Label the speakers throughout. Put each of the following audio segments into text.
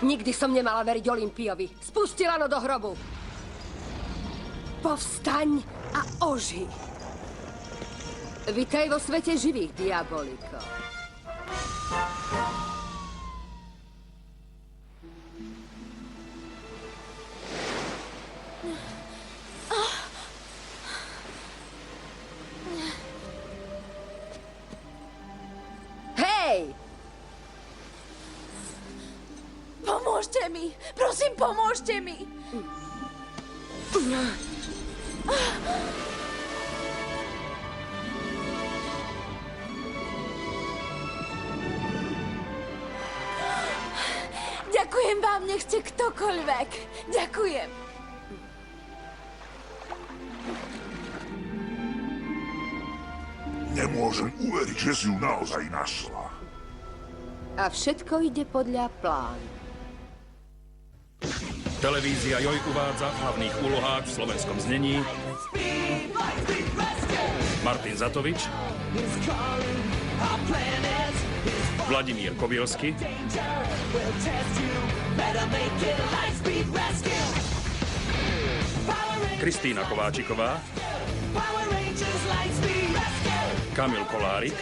Speaker 1: Nikdy som nemala veriť Olympiovi. Spusti lano do hrobu. Povstaň a oži. Vitaj vo svete živých, diaboliko. Hej!
Speaker 2: Pomôžte mi! Prosím, pomôžte mi! Ďakujem vám, nech ste ktokoľvek. Ďakujem.
Speaker 3: Nemôžem uveriť, že si ju naozaj našla.
Speaker 1: A všetko ide podľa plánu.
Speaker 4: Televízia Joj uvádza v hlavných úlohách v slovenskom znení Martin Zatovič, Vladimír Kobielsky, Kristína Kováčiková, Kamil Kolárik,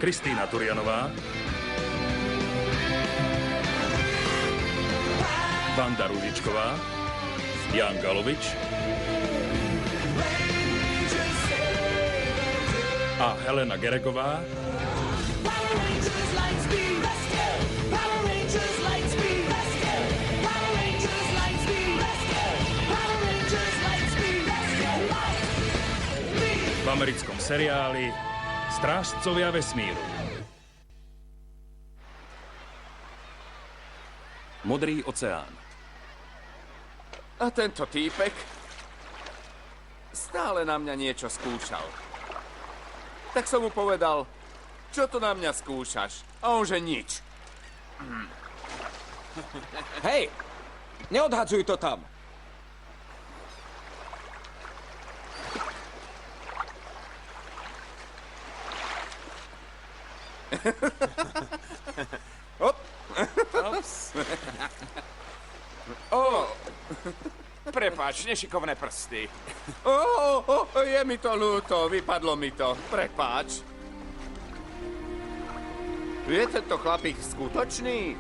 Speaker 4: Kristýna Turianová, Vanda Ružičková, Jan Galovič a Helena Geregová. V americkom seriáli Strážcovia vesmíru. Modrý oceán.
Speaker 5: A tento týpek stále na mňa niečo skúšal. Tak som mu povedal, čo to na mňa skúšaš? A on že nič.
Speaker 6: Hej, neodhadzuj to tam.
Speaker 5: Hop. Ops. Prepáč, nešikovné prsty. Je mi to ľúto, vypadlo mi to. Prepáč. Je tento chlapík skutočný?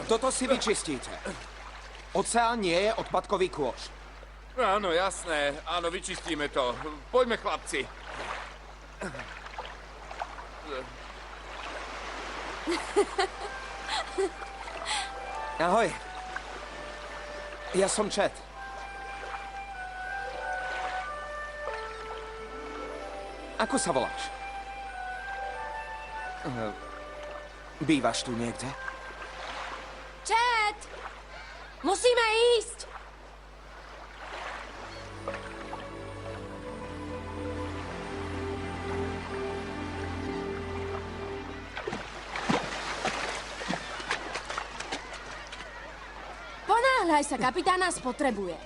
Speaker 6: Toto si vyčistíte. Oceán nie je odpadkový kôš.
Speaker 5: Áno, jasné. Áno, vyčistíme to. Poďme, chlapci.
Speaker 6: Ahoj. Ja som Chet. Ako sa voláš? Bývaš tu niekde?
Speaker 2: Chet! Musíme ísť! Ponáhľaj sa, kapitán nás potrebuje.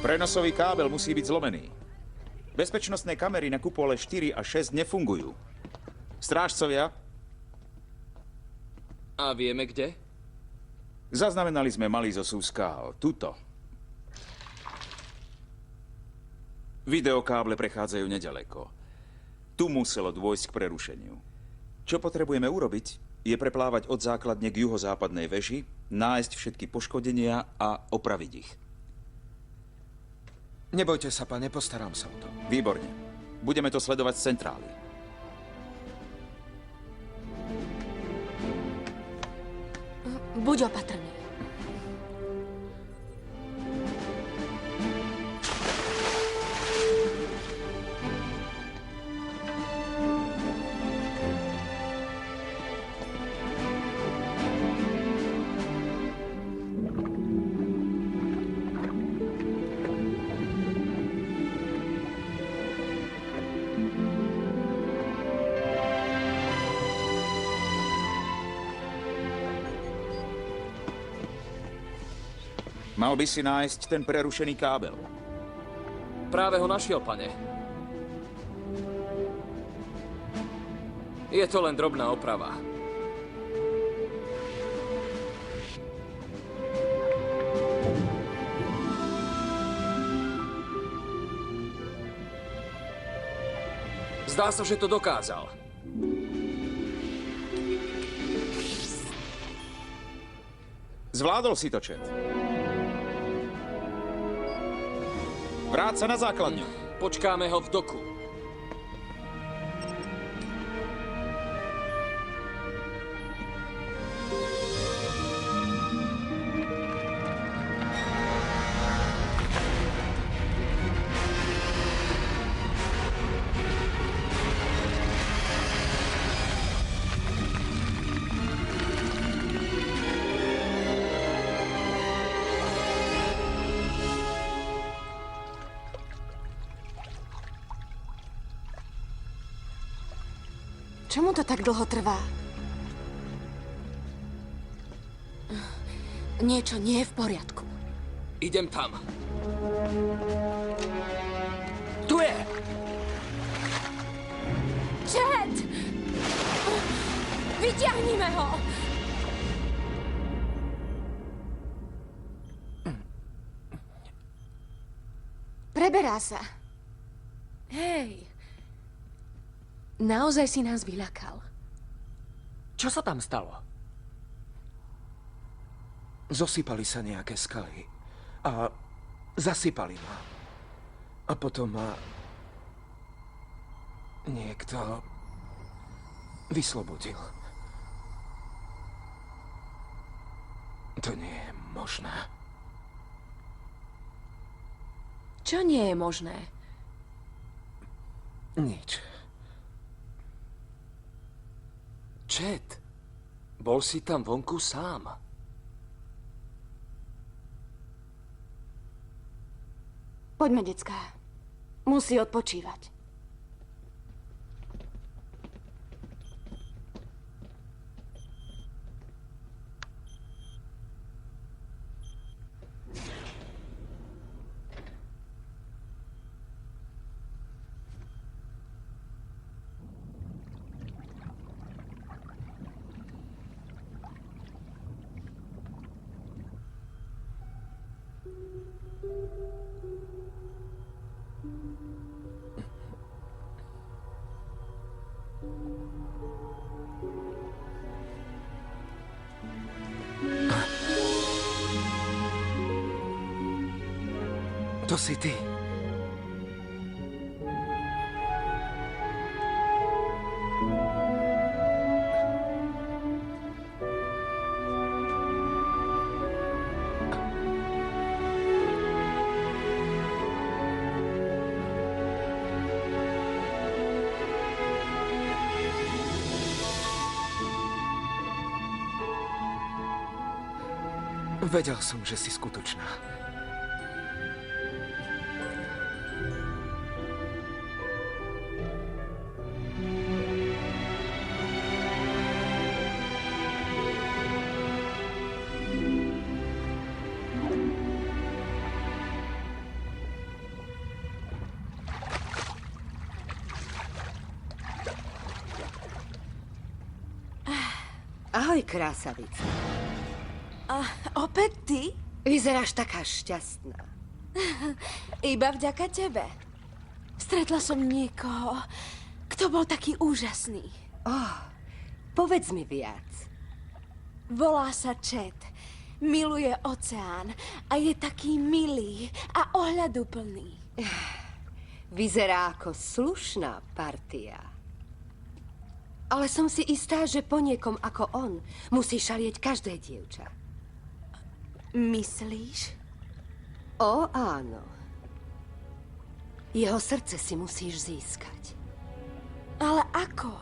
Speaker 7: Prenosový kábel musí byť zlomený. Bezpečnostné kamery na kupole 4 a 6 nefungujú. Strážcovia?
Speaker 8: A vieme kde?
Speaker 7: Zaznamenali sme malý zosúv skál. Tuto. Videokáble prechádzajú nedaleko. Tu muselo dôjsť k prerušeniu. Čo potrebujeme urobiť, je preplávať od základne k juhozápadnej veži, nájsť všetky poškodenia a opraviť ich.
Speaker 6: Nebojte sa, pane, postaram sa o to.
Speaker 7: Výborne. Budeme to sledovať z centrály.
Speaker 2: Buď opatrný.
Speaker 7: Mal by si nájsť ten prerušený kábel.
Speaker 5: Práve ho našiel, pane. Je to len drobná oprava. Zdá sa, že to dokázal.
Speaker 7: Zvládol si to, Chet. Vráť sa na základňu.
Speaker 5: Počkáme ho v doku.
Speaker 2: Čomu to tak dlho trvá? Niečo nie je v poriadku.
Speaker 5: Idem tam. Tu je!
Speaker 2: Chet! Vyťahnime ho! Preberá sa. Hej. Naozaj si nás vyľakal.
Speaker 6: Čo sa tam stalo? Zosypali sa nejaké skaly a zasypali ma. A potom ma niekto vyslobodil. To nie je možné.
Speaker 2: Čo nie je možné?
Speaker 6: Nič.
Speaker 5: Chet, bol si tam vonku sám.
Speaker 2: Poďme, decká. Musí odpočívať.
Speaker 6: To si ty. Vedel som, že si skutočná.
Speaker 1: Ahoj, krásavica.
Speaker 2: Opäť ty?
Speaker 1: Vyzeráš taká šťastná.
Speaker 2: Iba vďaka tebe. Stretla som niekoho, kto bol taký úžasný.
Speaker 1: Povedz mi viac.
Speaker 2: Volá sa Chet. Miluje oceán a je taký milý a ohľaduplný.
Speaker 1: Vyzerá ako slušná partia. Ale som si istá, že po niekom ako on musí šalieť každé dievča.
Speaker 2: Myslíš?
Speaker 1: O, áno. Jeho srdce si musíš získať.
Speaker 2: Ale ako?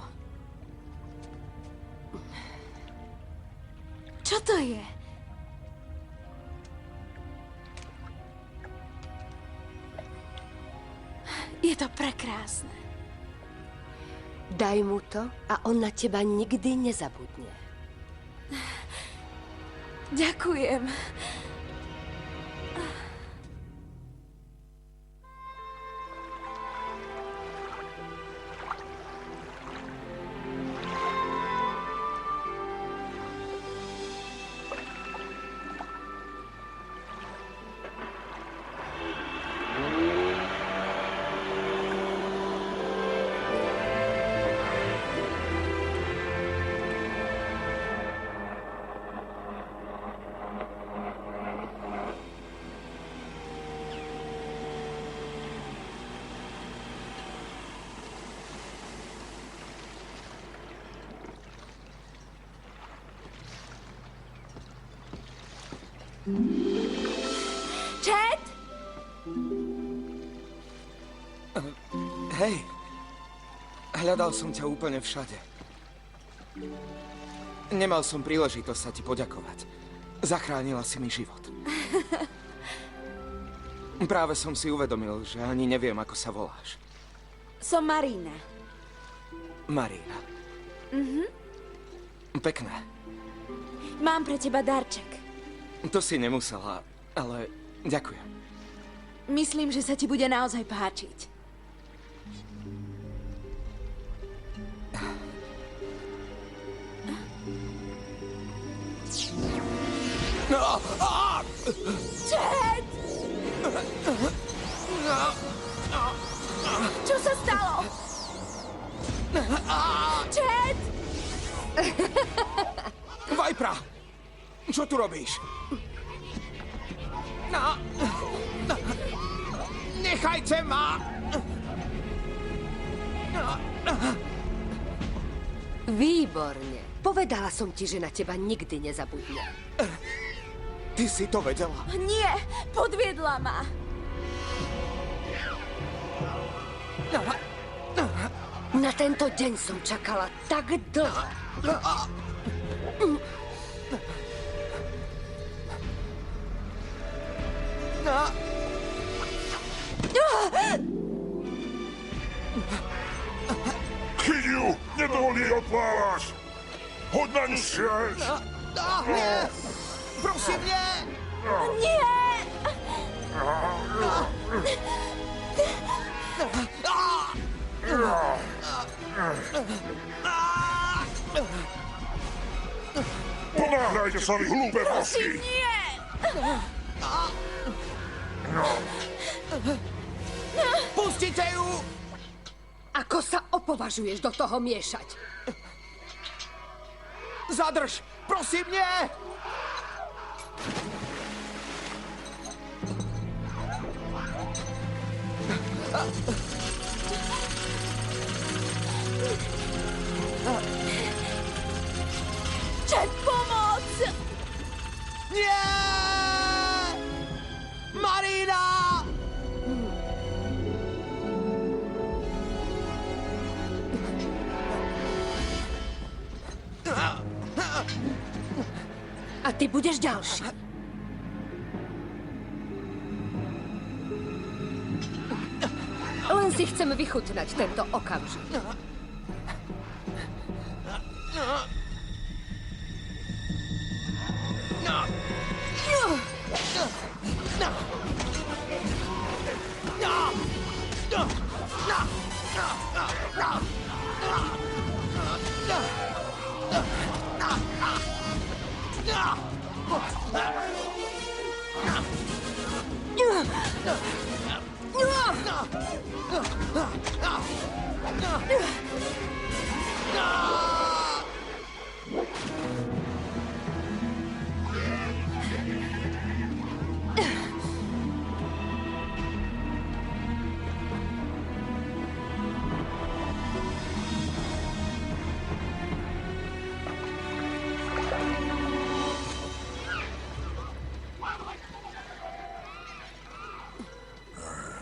Speaker 2: Čo to je? Je to prekrásne.
Speaker 1: Daj mu to a on na teba nikdy nezabudne.
Speaker 2: Ďakujem. Chet?
Speaker 6: Hej, hľadal som ťa úplne všade. Nemal som príležitosť sa ti poďakovať. Zachránila si mi život. Práve som si uvedomil, že ani neviem, ako sa voláš.
Speaker 2: Som Marina.
Speaker 6: Marína. Pekné.
Speaker 2: Mám pre teba darček.
Speaker 6: To si nemusela, ale ďakujem.
Speaker 2: Myslím, že sa ti bude naozaj páčiť. Chet! Čo sa stalo? Chet!
Speaker 6: Vajpra! Čo tu robíš? Nechajte ma!
Speaker 1: Výborne. Povedala som ti, že na teba nikdy nezabudne.
Speaker 6: Ty si to vedela.
Speaker 2: Nie, podviedla ma.
Speaker 1: Na tento deň som čakala tak dlho.
Speaker 3: Chyť ju! Nedovol jej odplávaš! Hoď na ňu sieť!
Speaker 6: Nie! Prosím, nie!
Speaker 2: Nie!
Speaker 3: Ponáhľajte sa, vy hlúpe mozky!
Speaker 2: Nie!
Speaker 6: Pustite ju!
Speaker 1: Ako sa opovažuješ do toho miešať?
Speaker 6: Zadrž! Prosím, nie!
Speaker 2: Chet, pomoc!
Speaker 6: Nie! Marina!
Speaker 1: A ty budeš ďalší. Len si chcem vychutnať tento okamžik.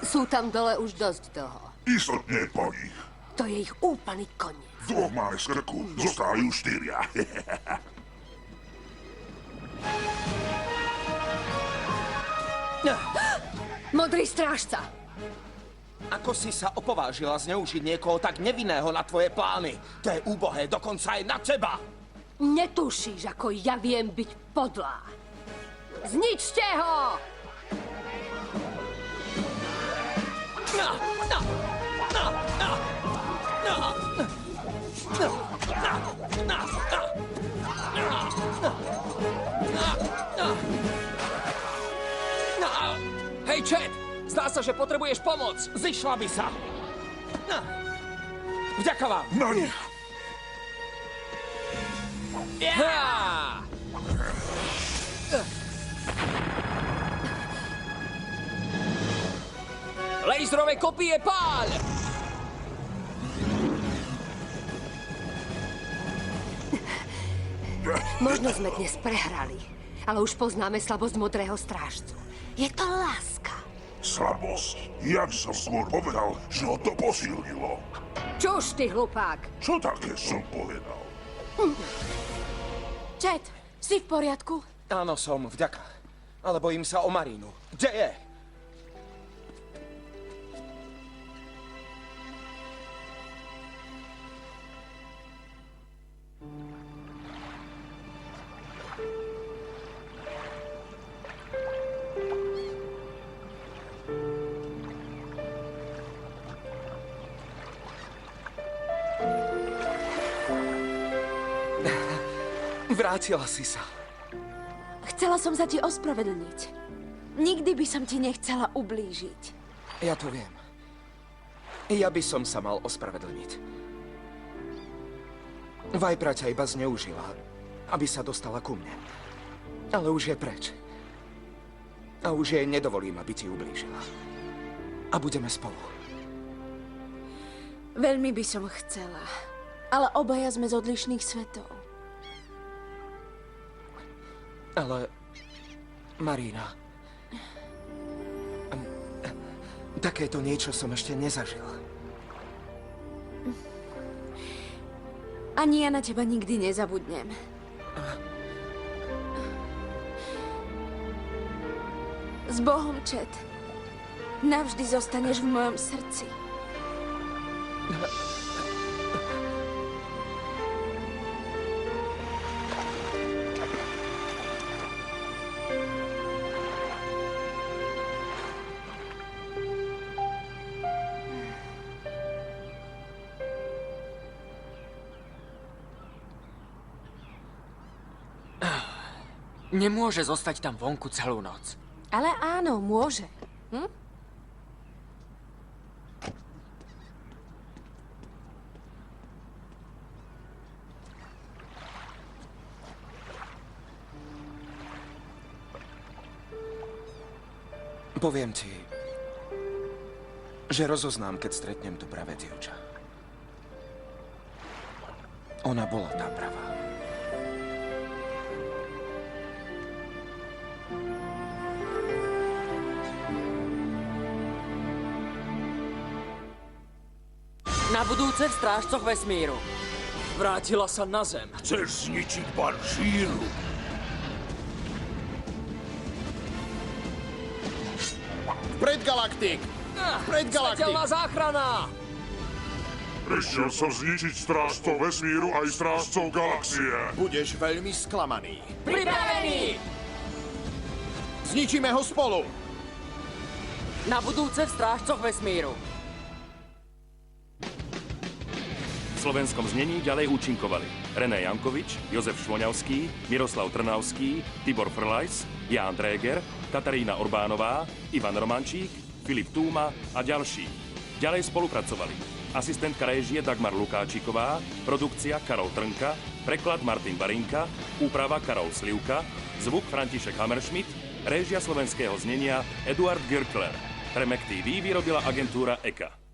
Speaker 1: Sú tam dole už dosť dlho.
Speaker 3: Istotne po nich.
Speaker 1: To je ich úplný koniec.
Speaker 3: Dvoch máme z krku, zostávajú 4.
Speaker 1: Modrý strážca.
Speaker 6: Ako si sa opovážila zneužiť niekoho tak nevinného na tvoje plány? To je úbohé, dokonca aj na teba!
Speaker 1: Netušíš, ako ja viem byť podlá. Zničte ho!
Speaker 6: Hej, Chet! Zdá sa, že potrebuješ pomoc. Zišla by sa. Vďaka vám.
Speaker 3: Na nich!
Speaker 6: Yeah! Laserové kopie pál!
Speaker 1: Možno sme dnes prehrali, ale už poznáme slabosť modrého strážcu. Je to láska.
Speaker 3: Slabosť. Ja by som skôr povedal, že ho to posilnilo.
Speaker 1: Čuž, ty hlupák.
Speaker 3: Čo také som povedal?
Speaker 2: Chet, si v poriadku?
Speaker 6: Áno, som, vďaka. Ale bojím sa o Marínu. Kde je? Vrátila si sa.
Speaker 2: Chcela som sa ti ospravedlniť. Nikdy by som ti nechcela ublížiť.
Speaker 6: Ja to viem. Ja by som sa mal ospravedlniť. Vajpra ťa iba zneužila, aby sa dostala ku mne. Ale už je preč. A už jej nedovolím, aby ti ublížila. A budeme spolu.
Speaker 2: Veľmi by som chcela. Ale obaja sme z odlišných svetov.
Speaker 6: Ale... Marína... Takéto niečo som ešte nezažil.
Speaker 2: Ani ja na teba nikdy nezabudnem. S Bohom, Chet. Navždy zostaneš v mojom srdci.
Speaker 8: Nemôže zostať tam vonku celú noc.
Speaker 2: Ale áno, môže.
Speaker 6: Poviem ti, že rozoznám, keď stretnem tú pravé dievča. Ona bola tá pravá.
Speaker 8: Na budúce v Strážcoch vesmíru. Vrátila sa na Zem.
Speaker 3: Chceš zničiť Banšíru?
Speaker 9: Vpred, Galaktik! Vpred, Galaktik!
Speaker 8: Svetelná záchrana!
Speaker 3: Prišiel som zničiť strážcov vesmíru aj strážcov galaxie.
Speaker 9: Budeš veľmi sklamaný.
Speaker 8: Pripravený!
Speaker 9: Zničíme ho spolu!
Speaker 8: Na budúce v Strážcoch vesmíru.
Speaker 4: V slovenskom znení ďalej účinkovali René Jankovič, Jozef Švoňavský, Miroslav Trnavský, Tibor Frlajs, Ján Dréger, Katarína Orbánová, Ivan Romančík, Filip Túma a ďalší. Ďalej spolupracovali asistentka réžie Dagmar Lukáčiková, produkcia Karol Trnka, preklad Martin Barinka, úprava Karol Slivka, zvuk František Hammerschmidt, réžia slovenského znenia Eduard Girkler. Pre Mac TV vyrobila agentúra EKA.